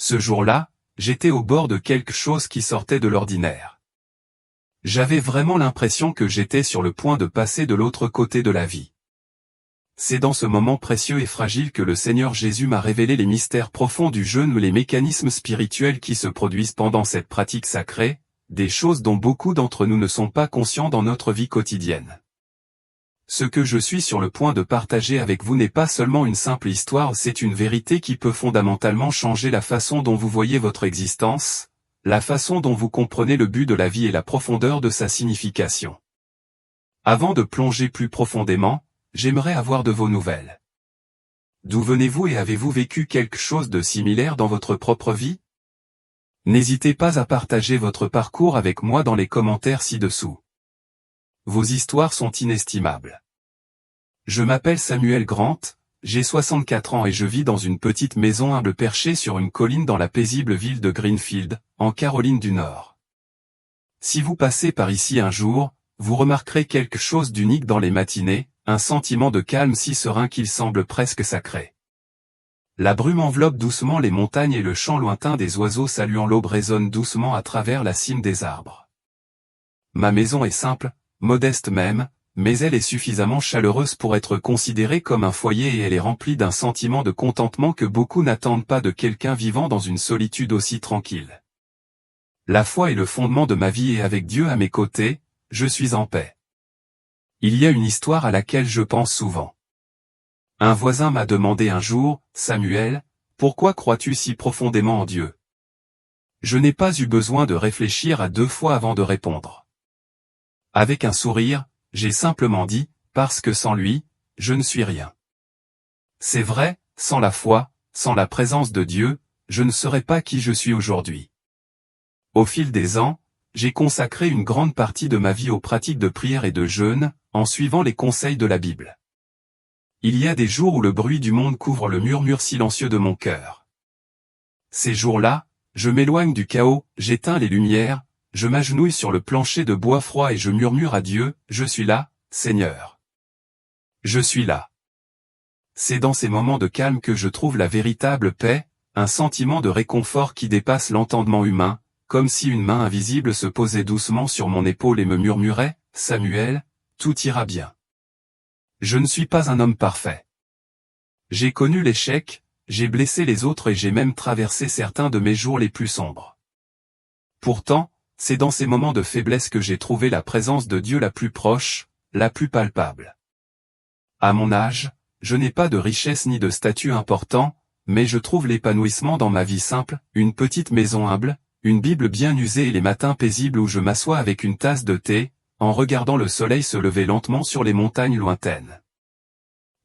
Ce jour-là, j'étais au bord de quelque chose qui sortait de l'ordinaire. J'avais vraiment l'impression que j'étais sur le point de passer de l'autre côté de la vie. C'est dans ce moment précieux et fragile que le Seigneur Jésus m'a révélé les mystères profonds du jeûne ou les mécanismes spirituels qui se produisent pendant cette pratique sacrée, des choses dont beaucoup d'entre nous ne sont pas conscients dans notre vie quotidienne. Ce que je suis sur le point de partager avec vous n'est pas seulement une simple histoire, c'est une vérité qui peut fondamentalement changer la façon dont vous voyez votre existence, la façon dont vous comprenez le but de la vie et la profondeur de sa signification. Avant de plonger plus profondément, j'aimerais avoir de vos nouvelles. D'où venez-vous et avez-vous vécu quelque chose de similaire dans votre propre vie? N'hésitez pas à partager votre parcours avec moi dans les commentaires ci-dessous. Vos histoires sont inestimables. Je m'appelle Samuel Grant, j'ai 64 ans et je vis dans une petite maison humble perchée sur une colline dans la paisible ville de Greenfield, en Caroline du Nord. Si vous passez par ici un jour, vous remarquerez quelque chose d'unique dans les matinées, un sentiment de calme si serein qu'il semble presque sacré. La brume enveloppe doucement les montagnes et le chant lointain des oiseaux saluant l'aube résonne doucement à travers la cime des arbres. Ma maison est simple, modeste même, mais elle est suffisamment chaleureuse pour être considérée comme un foyer et elle est remplie d'un sentiment de contentement que beaucoup n'attendent pas de quelqu'un vivant dans une solitude aussi tranquille. La foi est le fondement de ma vie et avec Dieu à mes côtés, je suis en paix. Il y a une histoire à laquelle je pense souvent. Un voisin m'a demandé un jour, « Samuel, pourquoi crois-tu si profondément en Dieu ?» Je n'ai pas eu besoin de réfléchir à deux fois avant de répondre. Avec un sourire, j'ai simplement dit, « Parce que sans lui, je ne suis rien. » C'est vrai, sans la foi, sans la présence de Dieu, je ne serais pas qui je suis aujourd'hui. Au fil des ans, j'ai consacré une grande partie de ma vie aux pratiques de prière et de jeûne, en suivant les conseils de la Bible. Il y a des jours où le bruit du monde couvre le murmure silencieux de mon cœur. Ces jours-là, je m'éloigne du chaos, j'éteins les lumières, je m'agenouille sur le plancher de bois froid et je murmure à Dieu, « Je suis là, Seigneur. Je suis là. » C'est dans ces moments de calme que je trouve la véritable paix, un sentiment de réconfort qui dépasse l'entendement humain, comme si une main invisible se posait doucement sur mon épaule et me murmurait, « Samuel, tout ira bien. » Je ne suis pas un homme parfait. J'ai connu l'échec, j'ai blessé les autres et j'ai même traversé certains de mes jours les plus sombres. Pourtant, c'est dans ces moments de faiblesse que j'ai trouvé la présence de Dieu la plus proche, la plus palpable. À mon âge, je n'ai pas de richesse ni de statut important, mais je trouve l'épanouissement dans ma vie simple, une petite maison humble, une Bible bien usée et les matins paisibles où je m'assois avec une tasse de thé, en regardant le soleil se lever lentement sur les montagnes lointaines.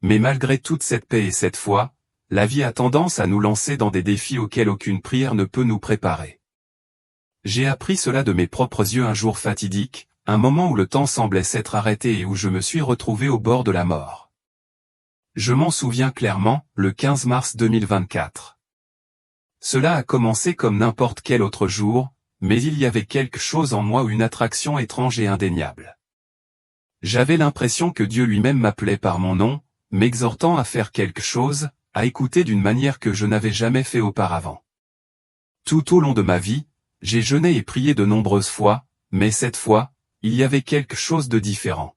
Mais malgré toute cette paix et cette foi, la vie a tendance à nous lancer dans des défis auxquels aucune prière ne peut nous préparer. J'ai appris cela de mes propres yeux un jour fatidique, un moment où le temps semblait s'être arrêté et où je me suis retrouvé au bord de la mort. Je m'en souviens clairement, le 15 mars 2024. Cela a commencé comme n'importe quel autre jour, mais il y avait quelque chose en moi, une attraction étrange et indéniable. J'avais l'impression que Dieu lui-même m'appelait par mon nom, m'exhortant à faire quelque chose, à écouter d'une manière que je n'avais jamais fait auparavant. Tout au long de ma vie, j'ai jeûné et prié de nombreuses fois, mais cette fois, il y avait quelque chose de différent.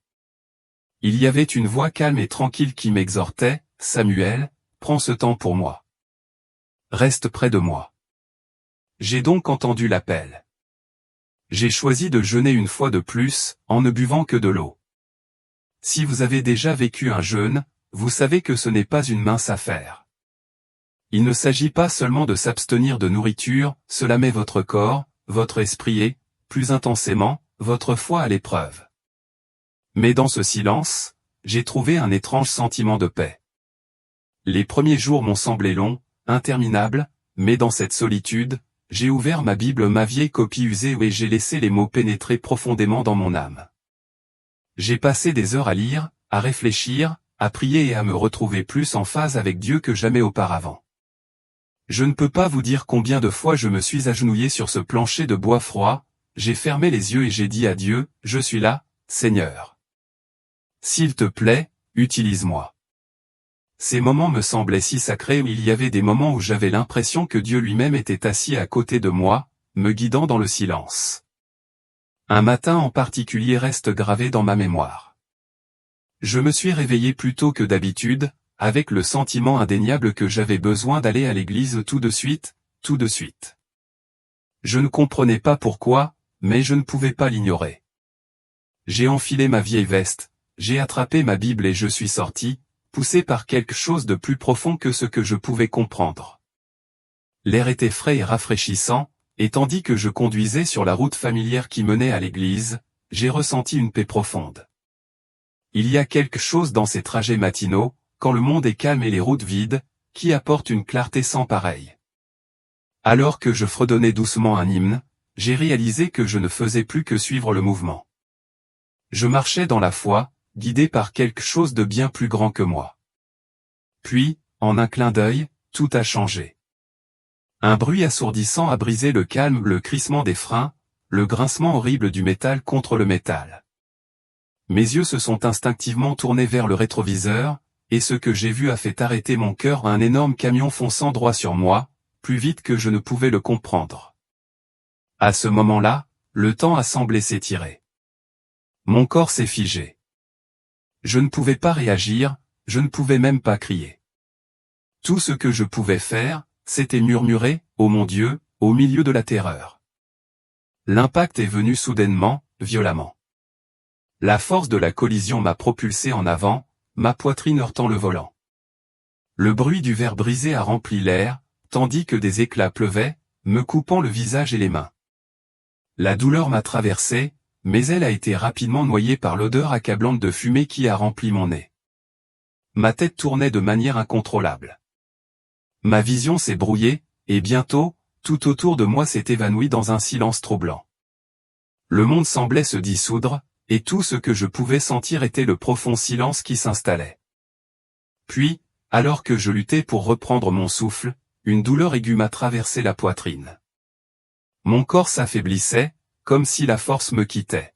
Il y avait une voix calme et tranquille qui m'exhortait, « Samuel, prends ce temps pour moi. Reste près de moi. » J'ai donc entendu l'appel. J'ai choisi de jeûner une fois de plus, en ne buvant que de l'eau. Si vous avez déjà vécu un jeûne, vous savez que ce n'est pas une mince affaire. Il ne s'agit pas seulement de s'abstenir de nourriture, cela met votre corps, votre esprit et, plus intensément, votre foi à l'épreuve. Mais dans ce silence, j'ai trouvé un étrange sentiment de paix. Les premiers jours m'ont semblé longs, interminables, mais dans cette solitude, j'ai ouvert ma Bible, ma vieille copie usée, et j'ai laissé les mots pénétrer profondément dans mon âme. J'ai passé des heures à lire, à réfléchir, à prier et à me retrouver plus en phase avec Dieu que jamais auparavant. Je ne peux pas vous dire combien de fois je me suis agenouillé sur ce plancher de bois froid, j'ai fermé les yeux et j'ai dit à Dieu, « Je suis là, Seigneur. S'il te plaît, utilise-moi. Ces moments me semblaient si sacrés où il y avait des moments où j'avais l'impression que Dieu lui-même était assis à côté de moi, me guidant dans le silence. Un matin en particulier reste gravé dans ma mémoire. Je me suis réveillé plus tôt que d'habitude, avec le sentiment indéniable que j'avais besoin d'aller à l'église tout de suite, tout de suite. Je ne comprenais pas pourquoi, mais je ne pouvais pas l'ignorer. J'ai enfilé ma vieille veste, j'ai attrapé ma Bible et je suis sorti, poussé par quelque chose de plus profond que ce que je pouvais comprendre. L'air était frais et rafraîchissant, et tandis que je conduisais sur la route familière qui menait à l'église, j'ai ressenti une paix profonde. Il y a quelque chose dans ces trajets matinaux, quand le monde est calme et les routes vides, qui apporte une clarté sans pareille. Alors que je fredonnais doucement un hymne, j'ai réalisé que je ne faisais plus que suivre le mouvement. Je marchais dans la foi, guidé par quelque chose de bien plus grand que moi. Puis, en un clin d'œil, tout a changé. Un bruit assourdissant a brisé le calme, le crissement des freins, le grincement horrible du métal contre le métal. Mes yeux se sont instinctivement tournés vers le rétroviseur, et ce que j'ai vu a fait arrêter mon cœur à un énorme camion fonçant droit sur moi, plus vite que je ne pouvais le comprendre. À ce moment-là, le temps a semblé s'étirer. Mon corps s'est figé. Je ne pouvais pas réagir, je ne pouvais même pas crier. Tout ce que je pouvais faire, c'était murmurer, « Oh mon Dieu », au milieu de la terreur. L'impact est venu soudainement, violemment. La force de la collision m'a propulsé en avant, ma poitrine heurtant le volant. Le bruit du verre brisé a rempli l'air, tandis que des éclats pleuvaient, me coupant le visage et les mains. La douleur m'a traversé, mais elle a été rapidement noyée par l'odeur accablante de fumée qui a rempli mon nez. Ma tête tournait de manière incontrôlable. Ma vision s'est brouillée, et bientôt, tout autour de moi s'est évanoui dans un silence troublant. Le monde semblait se dissoudre, et tout ce que je pouvais sentir était le profond silence qui s'installait. Puis, alors que je luttais pour reprendre mon souffle, une douleur aiguë m'a traversé la poitrine. Mon corps s'affaiblissait, comme si la force me quittait.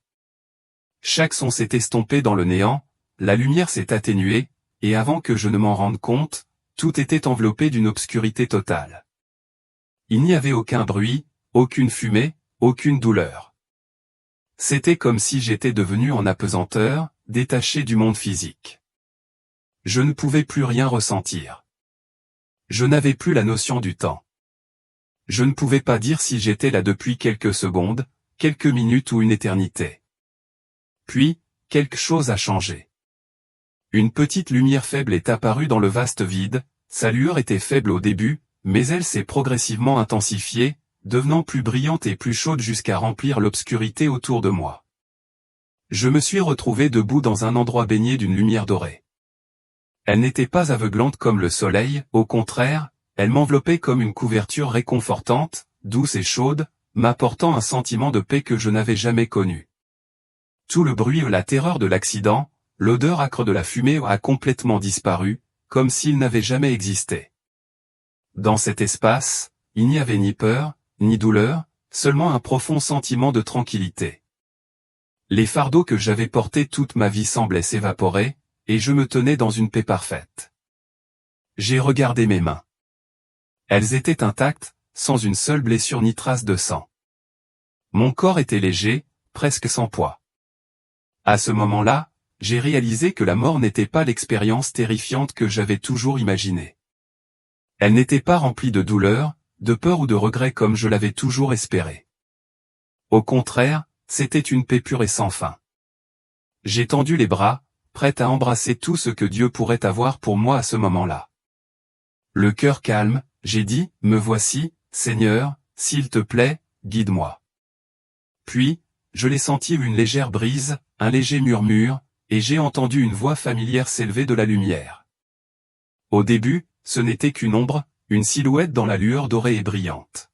Chaque son s'est estompé dans le néant, la lumière s'est atténuée, et avant que je ne m'en rende compte, tout était enveloppé d'une obscurité totale. Il n'y avait aucun bruit, aucune fumée, aucune douleur. C'était comme si j'étais devenu en apesanteur, détaché du monde physique. Je ne pouvais plus rien ressentir. Je n'avais plus la notion du temps. Je ne pouvais pas dire si j'étais là depuis quelques secondes, quelques minutes ou une éternité. Puis, quelque chose a changé. Une petite lumière faible est apparue dans le vaste vide, sa lueur était faible au début, mais elle s'est progressivement intensifiée, devenant plus brillante et plus chaude jusqu'à remplir l'obscurité autour de moi. Je me suis retrouvé debout dans un endroit baigné d'une lumière dorée. Elle n'était pas aveuglante comme le soleil, au contraire, elle m'enveloppait comme une couverture réconfortante, douce et chaude, m'apportant un sentiment de paix que je n'avais jamais connu. Tout le bruit et la terreur de l'accident, l'odeur âcre de la fumée a complètement disparu, comme s'il n'avait jamais existé. Dans cet espace, il n'y avait ni peur, ni douleur, seulement un profond sentiment de tranquillité. Les fardeaux que j'avais portés toute ma vie semblaient s'évaporer, et je me tenais dans une paix parfaite. J'ai regardé mes mains. Elles étaient intactes, sans une seule blessure ni trace de sang. Mon corps était léger, presque sans poids. À ce moment-là, j'ai réalisé que la mort n'était pas l'expérience terrifiante que j'avais toujours imaginée. Elle n'était pas remplie de douleur, de peur ou de regret comme je l'avais toujours espéré. Au contraire, c'était une paix pure et sans fin. J'ai tendu les bras, prêt à embrasser tout ce que Dieu pourrait avoir pour moi à ce moment-là. Le cœur calme, j'ai dit, « Me voici, Seigneur, s'il te plaît, guide-moi. » Puis, je l'ai senti une légère brise, un léger murmure, et j'ai entendu une voix familière s'élever de la lumière. Au début, ce n'était qu'une ombre, une silhouette dans la lueur dorée et brillante.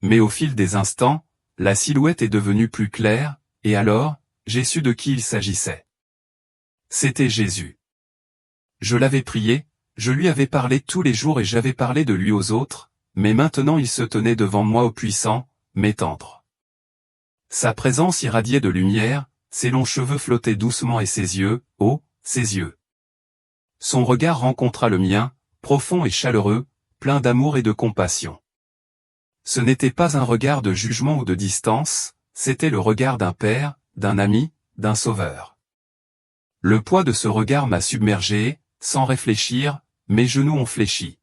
Mais au fil des instants, la silhouette est devenue plus claire, et alors, j'ai su de qui il s'agissait. C'était Jésus. Je l'avais prié, je lui avais parlé tous les jours et j'avais parlé de lui aux autres, mais maintenant il se tenait devant moi au puissant, mais tendre. Sa présence irradiait de lumière, ses longs cheveux flottaient doucement et ses yeux, oh, ses yeux. son regard rencontra le mien, profond et chaleureux, plein d'amour et de compassion. Ce n'était pas un regard de jugement ou de distance, c'était le regard d'un père, d'un ami, d'un sauveur. Le poids de ce regard m'a submergé, sans réfléchir, mes genoux ont fléchi.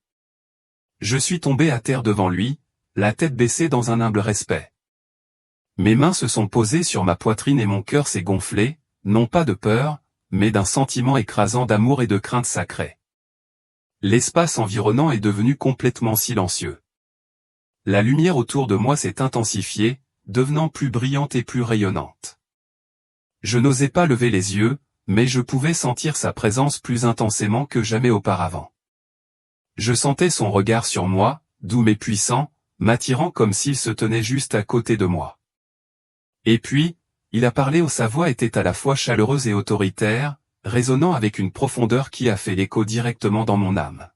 Je suis tombé à terre devant lui, la tête baissée dans un humble respect. Mes mains se sont posées sur ma poitrine et mon cœur s'est gonflé, non pas de peur, mais d'un sentiment écrasant d'amour et de crainte sacrée. L'espace environnant est devenu complètement silencieux. La lumière autour de moi s'est intensifiée, devenant plus brillante et plus rayonnante. Je n'osais pas lever les yeux, mais je pouvais sentir sa présence plus intensément que jamais auparavant. Je sentais son regard sur moi, doux mais puissant, m'attirant comme s'il se tenait juste à côté de moi. Et puis, il a parlé où sa voix était à la fois chaleureuse et autoritaire, résonnant avec une profondeur qui a fait l'écho directement dans mon âme.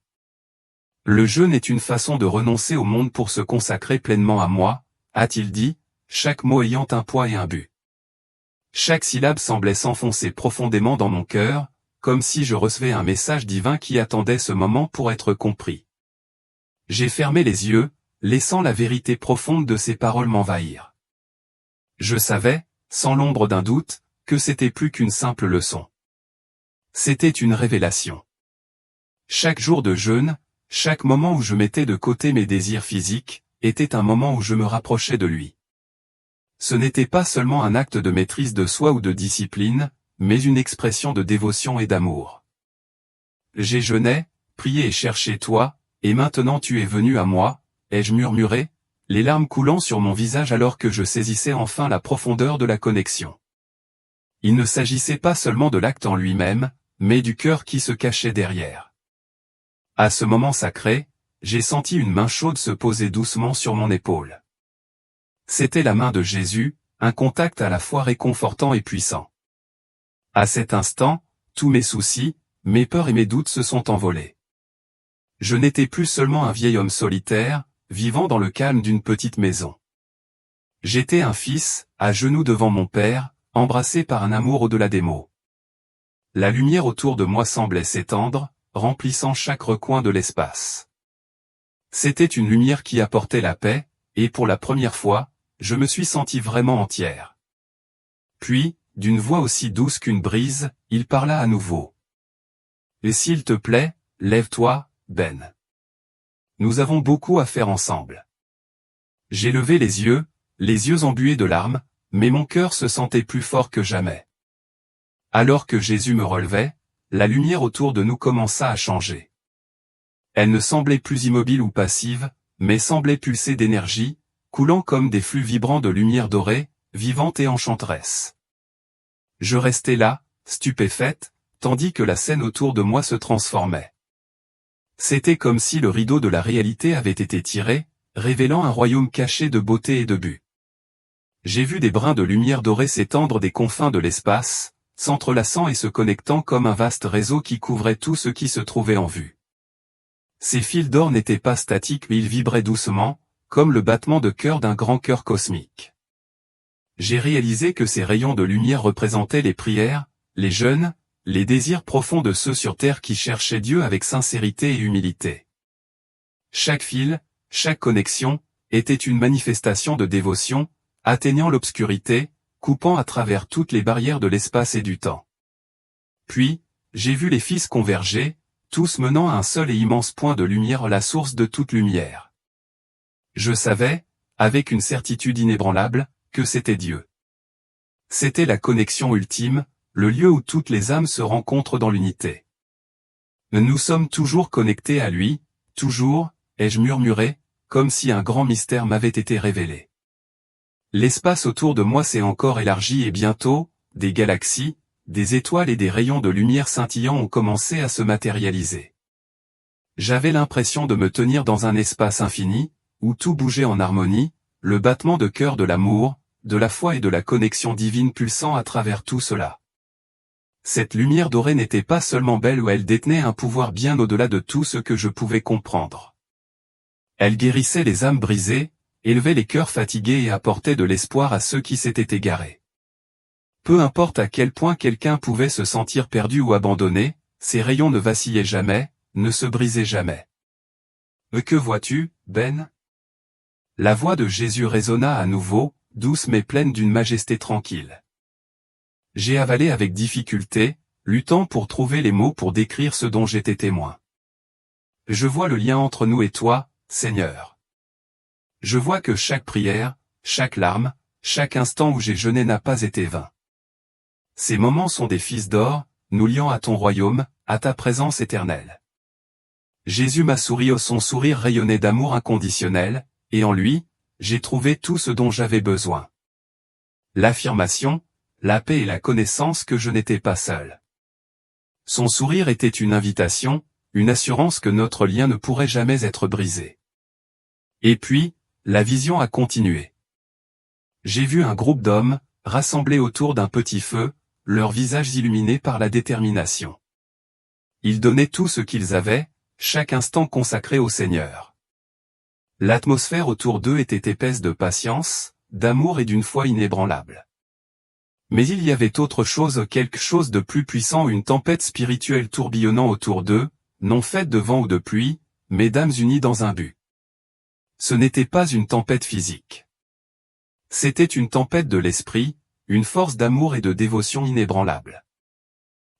Le jeûne est une façon de renoncer au monde pour se consacrer pleinement à moi, a-t-il dit, chaque mot ayant un poids et un but. Chaque syllabe semblait s'enfoncer profondément dans mon cœur, comme si je recevais un message divin qui attendait ce moment pour être compris. J'ai fermé les yeux, laissant la vérité profonde de ces paroles m'envahir. Je savais, sans l'ombre d'un doute, que c'était plus qu'une simple leçon. C'était une révélation. Chaque jour de jeûne, chaque moment où je mettais de côté mes désirs physiques, était un moment où je me rapprochais de lui. Ce n'était pas seulement un acte de maîtrise de soi ou de discipline, mais une expression de dévotion et d'amour. J'ai jeûné, prié et cherché toi, et maintenant tu es venu à moi, ai-je murmuré, les larmes coulant sur mon visage alors que je saisissais enfin la profondeur de la connexion. Il ne s'agissait pas seulement de l'acte en lui-même, mais du cœur qui se cachait derrière. À ce moment sacré, j'ai senti une main chaude se poser doucement sur mon épaule. C'était la main de Jésus, un contact à la fois réconfortant et puissant. À cet instant, tous mes soucis, mes peurs et mes doutes se sont envolés. Je n'étais plus seulement un vieil homme solitaire, vivant dans le calme d'une petite maison. J'étais un fils, à genoux devant mon père, embrassé par un amour au-delà des mots. La lumière autour de moi semblait s'étendre, remplissant chaque recoin de l'espace. C'était une lumière qui apportait la paix, et pour la première fois, je me suis senti vraiment entière. Puis, d'une voix aussi douce qu'une brise, il parla à nouveau. « Et s'il te plaît, lève-toi, Ben. Nous avons beaucoup à faire ensemble. » J'ai levé les yeux embués de larmes, mais mon cœur se sentait plus fort que jamais. Alors que Jésus me relevait, la lumière autour de nous commença à changer. Elle ne semblait plus immobile ou passive, mais semblait pulser d'énergie, coulant comme des flux vibrants de lumière dorée, vivante et enchanteresse. Je restais là, stupéfaite, tandis que la scène autour de moi se transformait. C'était comme si le rideau de la réalité avait été tiré, révélant un royaume caché de beauté et de but. J'ai vu des brins de lumière dorée s'étendre des confins de l'espace, s'entrelaçant et se connectant comme un vaste réseau qui couvrait tout ce qui se trouvait en vue. Ces fils d'or n'étaient pas statiques mais ils vibraient doucement, comme le battement de cœur d'un grand cœur cosmique. J'ai réalisé que ces rayons de lumière représentaient les prières, les jeûnes, les désirs profonds de ceux sur terre qui cherchaient Dieu avec sincérité et humilité. Chaque fil, chaque connexion, était une manifestation de dévotion, atteignant l'obscurité, coupant à travers toutes les barrières de l'espace et du temps. Puis, j'ai vu les fils converger, tous menant à un seul et immense point de lumière, la source de toute lumière. Je savais, avec une certitude inébranlable, que c'était Dieu. C'était la connexion ultime, le lieu où toutes les âmes se rencontrent dans l'unité. Nous sommes toujours connectés à lui, toujours, ai-je murmuré, comme si un grand mystère m'avait été révélé. L'espace autour de moi s'est encore élargi et bientôt, des galaxies, des étoiles et des rayons de lumière scintillants ont commencé à se matérialiser. J'avais l'impression de me tenir dans un espace infini, où tout bougeait en harmonie, le battement de cœur de l'amour, de la foi et de la connexion divine pulsant à travers tout cela. Cette lumière dorée n'était pas seulement belle ou elle détenait un pouvoir bien au-delà de tout ce que je pouvais comprendre. Elle guérissait les âmes brisées, élevait les cœurs fatigués et apportait de l'espoir à ceux qui s'étaient égarés. Peu importe à quel point quelqu'un pouvait se sentir perdu ou abandonné, ses rayons ne vacillaient jamais, ne se brisaient jamais. Que vois-tu, Ben? La voix de Jésus résonna à nouveau, douce mais pleine d'une majesté tranquille. J'ai avalé avec difficulté, luttant pour trouver les mots pour décrire ce dont j'étais témoin. Je vois le lien entre nous et toi, Seigneur. Je vois que chaque prière, chaque larme, chaque instant où j'ai jeûné n'a pas été vain. Ces moments sont des fils d'or, nous liant à ton royaume, à ta présence éternelle. Jésus m'a souri, son sourire rayonnait d'amour inconditionnel, et en lui, j'ai trouvé tout ce dont j'avais besoin. L'affirmation, la paix et la connaissance que je n'étais pas seul. Son sourire était une invitation, une assurance que notre lien ne pourrait jamais être brisé. Et puis, la vision a continué. J'ai vu un groupe d'hommes, rassemblés autour d'un petit feu, leurs visages illuminés par la détermination. Ils donnaient tout ce qu'ils avaient, chaque instant consacré au Seigneur. L'atmosphère autour d'eux était épaisse de patience, d'amour et d'une foi inébranlable. Mais il y avait autre chose, quelque chose de plus puissant, une tempête spirituelle tourbillonnant autour d'eux, non faite de vent ou de pluie, mais d'âmes unies dans un but. Ce n'était pas une tempête physique. C'était une tempête de l'esprit, une force d'amour et de dévotion inébranlable.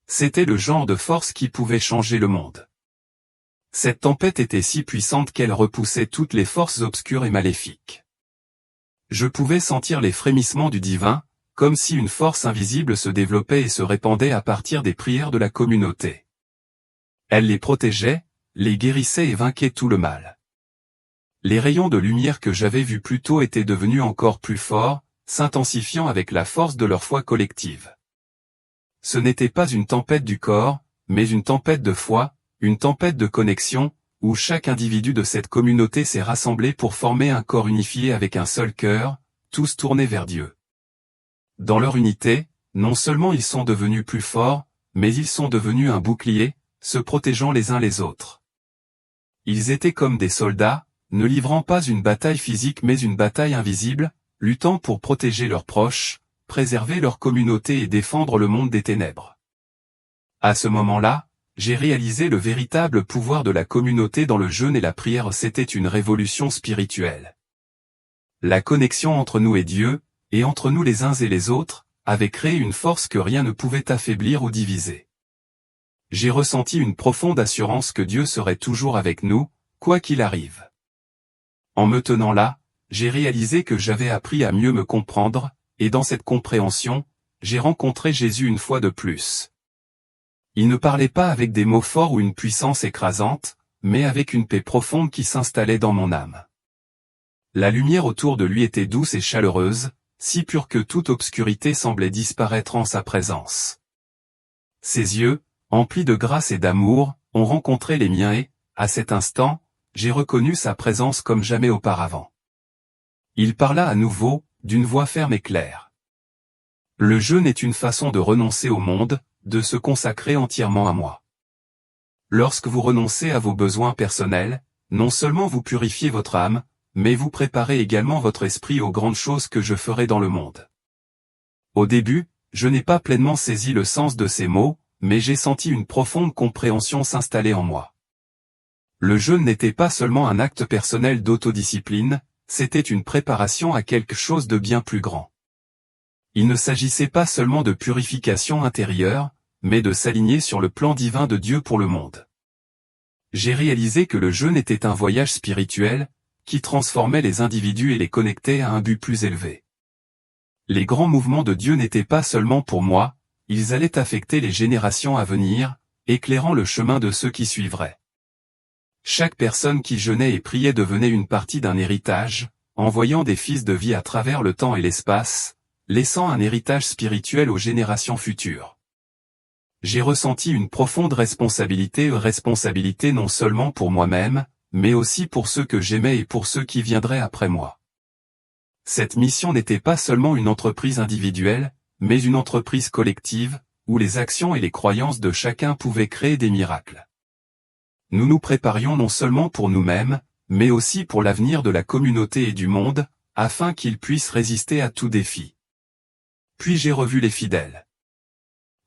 C'était le genre de force qui pouvait changer le monde. Cette tempête était si puissante qu'elle repoussait toutes les forces obscures et maléfiques. Je pouvais sentir les frémissements du divin, comme si une force invisible se développait et se répandait à partir des prières de la communauté. Elle les protégeait, les guérissait et vainquait tout le mal. Les rayons de lumière que j'avais vus plus tôt étaient devenus encore plus forts, s'intensifiant avec la force de leur foi collective. Ce n'était pas une tempête du corps, mais une tempête de foi, une tempête de connexion, où chaque individu de cette communauté s'est rassemblé pour former un corps unifié avec un seul cœur, tous tournés vers Dieu. Dans leur unité, non seulement ils sont devenus plus forts, mais ils sont devenus un bouclier, se protégeant les uns les autres. Ils étaient comme des soldats, ne livrant pas une bataille physique mais une bataille invisible, luttant pour protéger leurs proches, préserver leur communauté et défendre le monde des ténèbres. À ce moment-là, j'ai réalisé le véritable pouvoir de la communauté dans le jeûne et la prière. C'était une révolution spirituelle. La connexion entre nous et Dieu, et entre nous les uns et les autres, avait créé une force que rien ne pouvait affaiblir ou diviser. J'ai ressenti une profonde assurance que Dieu serait toujours avec nous, quoi qu'il arrive. En me tenant là, j'ai réalisé que j'avais appris à mieux me comprendre, et dans cette compréhension, j'ai rencontré Jésus une fois de plus. Il ne parlait pas avec des mots forts ou une puissance écrasante, mais avec une paix profonde qui s'installait dans mon âme. La lumière autour de lui était douce et chaleureuse, si pure que toute obscurité semblait disparaître en sa présence. Ses yeux, emplis de grâce et d'amour, ont rencontré les miens et, à cet instant, j'ai reconnu sa présence comme jamais auparavant. Il parla à nouveau, d'une voix ferme et claire. Le jeûne est une façon de renoncer au monde, de se consacrer entièrement à moi. Lorsque vous renoncez à vos besoins personnels, non seulement vous purifiez votre âme, mais vous préparez également votre esprit aux grandes choses que je ferai dans le monde. Au début, je n'ai pas pleinement saisi le sens de ces mots, mais j'ai senti une profonde compréhension s'installer en moi. Le jeûne n'était pas seulement un acte personnel d'autodiscipline, c'était une préparation à quelque chose de bien plus grand. Il ne s'agissait pas seulement de purification intérieure, mais de s'aligner sur le plan divin de Dieu pour le monde. J'ai réalisé que le jeûne était un voyage spirituel, qui transformait les individus et les connectait à un but plus élevé. Les grands mouvements de Dieu n'étaient pas seulement pour moi, ils allaient affecter les générations à venir, éclairant le chemin de ceux qui suivraient. Chaque personne qui jeûnait et priait devenait une partie d'un héritage, envoyant des fils de vie à travers le temps et l'espace, laissant un héritage spirituel aux générations futures. J'ai ressenti une profonde responsabilité non seulement pour moi-même, mais aussi pour ceux que j'aimais et pour ceux qui viendraient après moi. Cette mission n'était pas seulement une entreprise individuelle, mais une entreprise collective, où les actions et les croyances de chacun pouvaient créer des miracles. Nous nous préparions non seulement pour nous-mêmes, mais aussi pour l'avenir de la communauté et du monde, afin qu'ils puissent résister à tout défi. Puis j'ai revu les fidèles.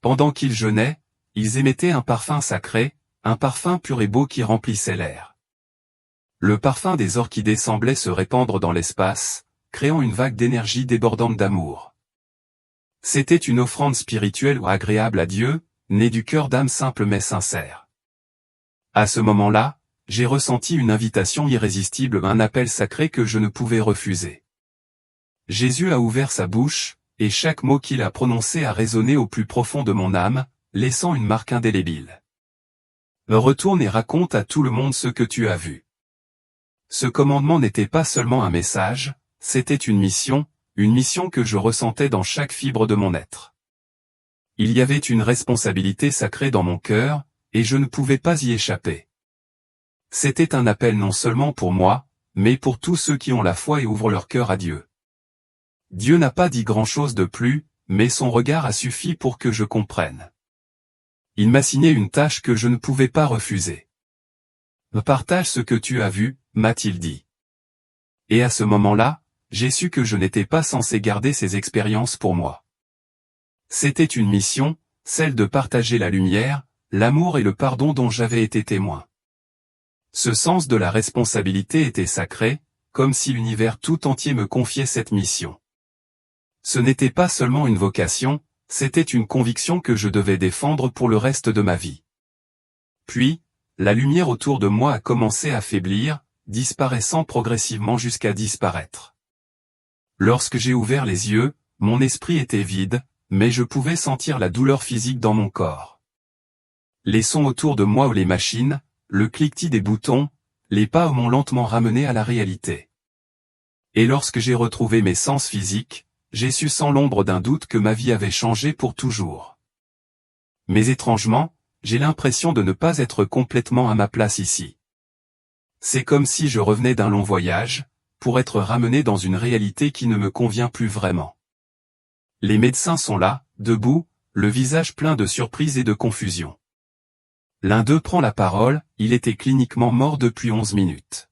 Pendant qu'ils jeûnaient, ils émettaient un parfum sacré, un parfum pur et beau qui remplissait l'air. Le parfum des orchidées semblait se répandre dans l'espace, créant une vague d'énergie débordante d'amour. C'était une offrande spirituelle ou agréable à Dieu, née du cœur d'âme simple mais sincère. À ce moment-là, j'ai ressenti une invitation irrésistible, un appel sacré que je ne pouvais refuser. Jésus a ouvert sa bouche, et chaque mot qu'il a prononcé a résonné au plus profond de mon âme, laissant une marque indélébile. Retourne et raconte à tout le monde ce que tu as vu. Ce commandement n'était pas seulement un message, c'était une mission que je ressentais dans chaque fibre de mon être. Il y avait une responsabilité sacrée dans mon cœur, et je ne pouvais pas y échapper. C'était un appel non seulement pour moi, mais pour tous ceux qui ont la foi et ouvrent leur cœur à Dieu. Dieu n'a pas dit grand-chose de plus, mais son regard a suffi pour que je comprenne. Il m'a signé une tâche que je ne pouvais pas refuser. Partage ce que tu as vu, m'a-t-il dit. Et à ce moment-là, j'ai su que je n'étais pas censé garder ces expériences pour moi. C'était une mission, celle de partager la lumière, l'amour et le pardon dont j'avais été témoin. Ce sens de la responsabilité était sacré, comme si l'univers tout entier me confiait cette mission. Ce n'était pas seulement une vocation, c'était une conviction que je devais défendre pour le reste de ma vie. Puis, la lumière autour de moi a commencé à faiblir, disparaissant progressivement jusqu'à disparaître. Lorsque j'ai ouvert les yeux, mon esprit était vide, mais je pouvais sentir la douleur physique dans mon corps. Les sons autour de moi ou les machines, le cliquetis des boutons, les pas m'ont lentement ramené à la réalité. Et lorsque j'ai retrouvé mes sens physiques, j'ai su sans l'ombre d'un doute que ma vie avait changé pour toujours. Mais étrangement, j'ai l'impression de ne pas être complètement à ma place ici. C'est comme si je revenais d'un long voyage, pour être ramené dans une réalité qui ne me convient plus vraiment. Les médecins sont là, debout, le visage plein de surprise et de confusion. L'un d'eux prend la parole, il était cliniquement mort depuis 11 minutes.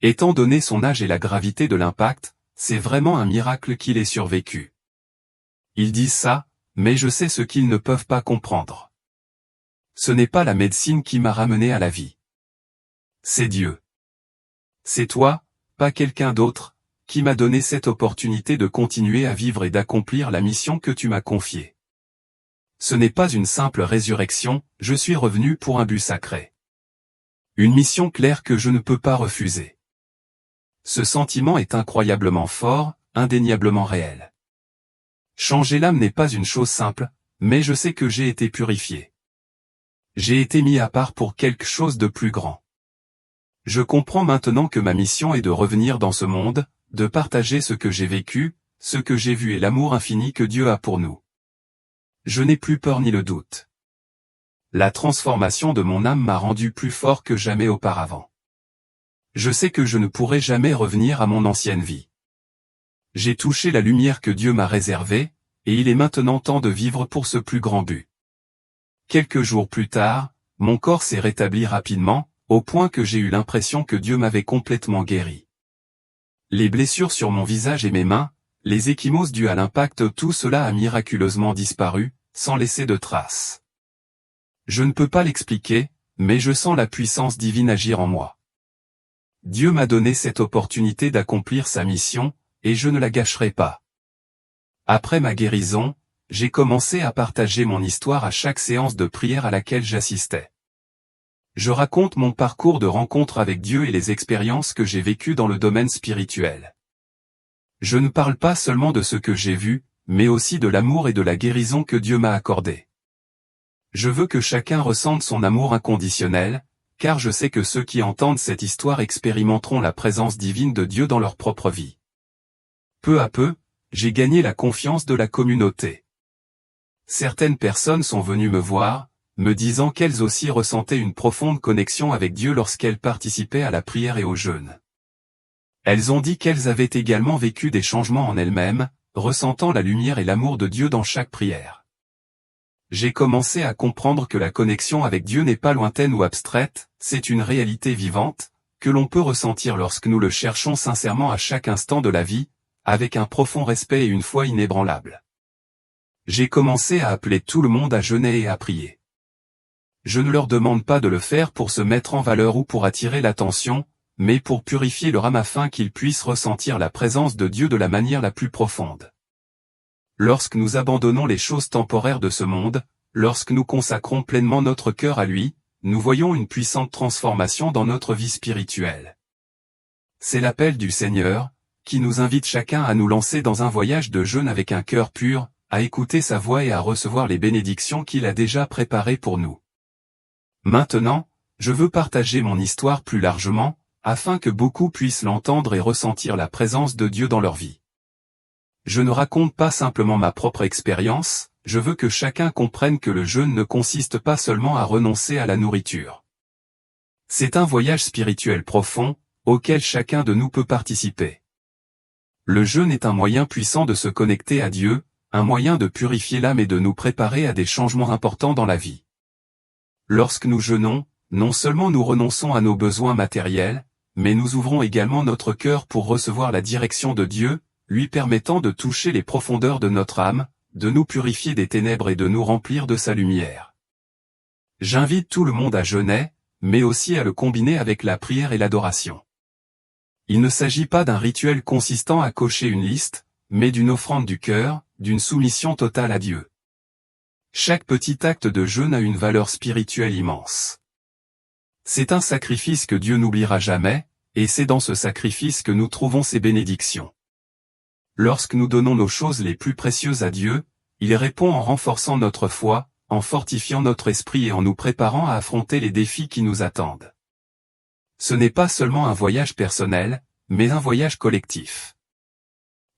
Étant donné son âge et la gravité de l'impact, c'est vraiment un miracle qu'il ait survécu. Ils disent ça, mais je sais ce qu'ils ne peuvent pas comprendre. Ce n'est pas la médecine qui m'a ramené à la vie. C'est Dieu. C'est toi, pas quelqu'un d'autre, qui m'a donné cette opportunité de continuer à vivre et d'accomplir la mission que tu m'as confiée. Ce n'est pas une simple résurrection, je suis revenu pour un but sacré. Une mission claire que je ne peux pas refuser. Ce sentiment est incroyablement fort, indéniablement réel. Changer l'âme n'est pas une chose simple, mais je sais que j'ai été purifié. J'ai été mis à part pour quelque chose de plus grand. Je comprends maintenant que ma mission est de revenir dans ce monde, de partager ce que j'ai vécu, ce que j'ai vu et l'amour infini que Dieu a pour nous. Je n'ai plus peur ni le doute. La transformation de mon âme m'a rendu plus fort que jamais auparavant. Je sais que je ne pourrai jamais revenir à mon ancienne vie. J'ai touché la lumière que Dieu m'a réservée, et il est maintenant temps de vivre pour ce plus grand but. Quelques jours plus tard, mon corps s'est rétabli rapidement, au point que j'ai eu l'impression que Dieu m'avait complètement guéri. Les blessures sur mon visage et mes mains, les ecchymoses dues à l'impact, tout cela a miraculeusement disparu, sans laisser de traces. Je ne peux pas l'expliquer, mais je sens la puissance divine agir en moi. Dieu m'a donné cette opportunité d'accomplir sa mission, et je ne la gâcherai pas. Après ma guérison, j'ai commencé à partager mon histoire à chaque séance de prière à laquelle j'assistais. Je raconte mon parcours de rencontre avec Dieu et les expériences que j'ai vécues dans le domaine spirituel. Je ne parle pas seulement de ce que j'ai vu, mais aussi de l'amour et de la guérison que Dieu m'a accordé. Je veux que chacun ressente son amour inconditionnel, car je sais que ceux qui entendent cette histoire expérimenteront la présence divine de Dieu dans leur propre vie. Peu à peu, j'ai gagné la confiance de la communauté. Certaines personnes sont venues me voir, me disant qu'elles aussi ressentaient une profonde connexion avec Dieu lorsqu'elles participaient à la prière et au jeûne. Elles ont dit qu'elles avaient également vécu des changements en elles-mêmes, ressentant la lumière et l'amour de Dieu dans chaque prière. J'ai commencé à comprendre que la connexion avec Dieu n'est pas lointaine ou abstraite, c'est une réalité vivante, que l'on peut ressentir lorsque nous le cherchons sincèrement à chaque instant de la vie, avec un profond respect et une foi inébranlable. J'ai commencé à appeler tout le monde à jeûner et à prier. Je ne leur demande pas de le faire pour se mettre en valeur ou pour attirer l'attention, mais pour purifier leur âme afin qu'ils puissent ressentir la présence de Dieu de la manière la plus profonde. Lorsque nous abandonnons les choses temporaires de ce monde, lorsque nous consacrons pleinement notre cœur à lui, nous voyons une puissante transformation dans notre vie spirituelle. C'est l'appel du Seigneur, qui nous invite chacun à nous lancer dans un voyage de jeûne avec un cœur pur, à écouter sa voix et à recevoir les bénédictions qu'il a déjà préparées pour nous. Maintenant, je veux partager mon histoire plus largement, afin que beaucoup puissent l'entendre et ressentir la présence de Dieu dans leur vie. Je ne raconte pas simplement ma propre expérience, je veux que chacun comprenne que le jeûne ne consiste pas seulement à renoncer à la nourriture. C'est un voyage spirituel profond, auquel chacun de nous peut participer. Le jeûne est un moyen puissant de se connecter à Dieu, un moyen de purifier l'âme et de nous préparer à des changements importants dans la vie. Lorsque nous jeûnons, non seulement nous renonçons à nos besoins matériels, mais nous ouvrons également notre cœur pour recevoir la direction de Dieu, lui permettant de toucher les profondeurs de notre âme, de nous purifier des ténèbres et de nous remplir de sa lumière. J'invite tout le monde à jeûner, mais aussi à le combiner avec la prière et l'adoration. Il ne s'agit pas d'un rituel consistant à cocher une liste, mais d'une offrande du cœur, d'une soumission totale à Dieu. Chaque petit acte de jeûne a une valeur spirituelle immense. C'est un sacrifice que Dieu n'oubliera jamais, et c'est dans ce sacrifice que nous trouvons ses bénédictions. Lorsque nous donnons nos choses les plus précieuses à Dieu, il répond en renforçant notre foi, en fortifiant notre esprit et en nous préparant à affronter les défis qui nous attendent. Ce n'est pas seulement un voyage personnel, mais un voyage collectif.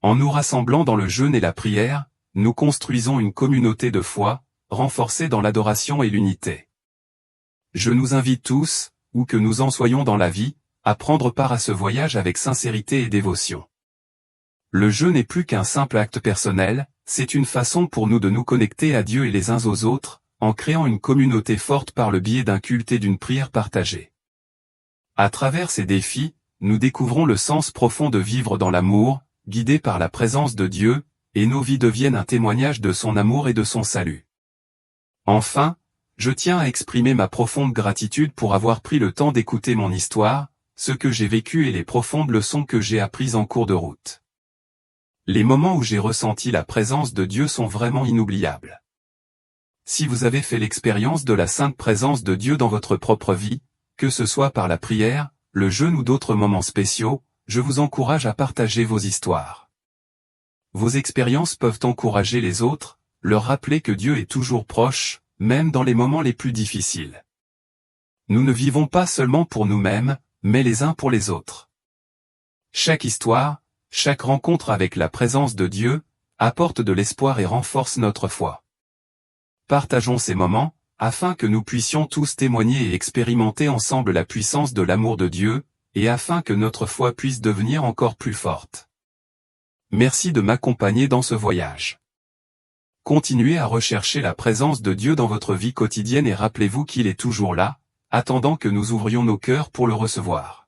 En nous rassemblant dans le jeûne et la prière, nous construisons une communauté de foi, renforcée dans l'adoration et l'unité. Je nous invite tous, où que nous en soyons dans la vie, à prendre part à ce voyage avec sincérité et dévotion. Le jeûne n'est plus qu'un simple acte personnel, c'est une façon pour nous de nous connecter à Dieu et les uns aux autres, en créant une communauté forte par le biais d'un culte et d'une prière partagée. À travers ces défis, nous découvrons le sens profond de vivre dans l'amour, guidés par la présence de Dieu, et nos vies deviennent un témoignage de son amour et de son salut. Enfin, je tiens à exprimer ma profonde gratitude pour avoir pris le temps d'écouter mon histoire, ce que j'ai vécu et les profondes leçons que j'ai apprises en cours de route. Les moments où j'ai ressenti la présence de Dieu sont vraiment inoubliables. Si vous avez fait l'expérience de la sainte présence de Dieu dans votre propre vie, que ce soit par la prière, le jeûne ou d'autres moments spéciaux, je vous encourage à partager vos histoires. Vos expériences peuvent encourager les autres, leur rappeler que Dieu est toujours proche, même dans les moments les plus difficiles. Nous ne vivons pas seulement pour nous-mêmes, mais les uns pour les autres. Chaque histoire, chaque rencontre avec la présence de Dieu, apporte de l'espoir et renforce notre foi. Partageons ces moments, afin que nous puissions tous témoigner et expérimenter ensemble la puissance de l'amour de Dieu, et afin que notre foi puisse devenir encore plus forte. Merci de m'accompagner dans ce voyage. Continuez à rechercher la présence de Dieu dans votre vie quotidienne et rappelez-vous qu'il est toujours là, attendant que nous ouvrions nos cœurs pour le recevoir.